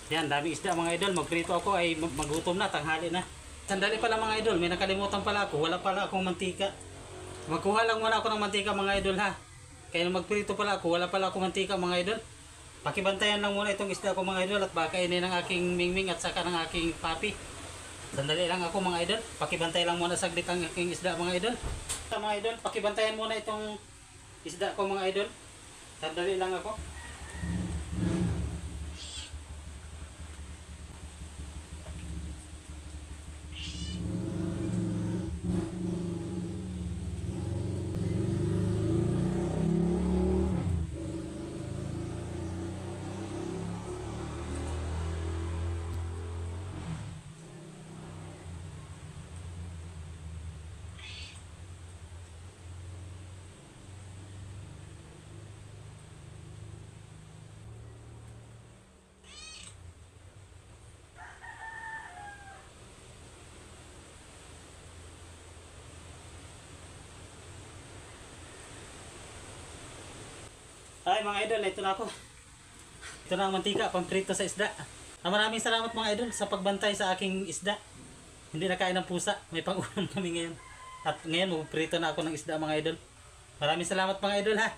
Yan, daming isda mga idol. Magprito ako ay magutom na, tanghali na. Sandali pala mga idol, may nakalimutan pala ako. Wala pala akong mantika. Magkuha lang muna ako ng mantika mga idol ha. Kaya magprito pala ako, wala pala akong mantika mga idol. Pakibantayan lang muna itong isda ko mga idol at baka ini ng aking mingming at saka ng aking papi. Sandali lang ako mga idol. Pakibantay lang muna saglit ang aking isda mga idol. Mga idol, pakibantayan muna itong isda ko mga idol. Sandali lang ako. Ay mga idol, ito na ako. Ito na ang mantika, pamprito sa isda. Maraming salamat mga idol sa pagbantay sa aking isda. Hindi na kain ng pusa, may pang-ulam kami ngayon. At ngayon, magprito na ako ng isda mga idol. Maraming salamat mga idol ha.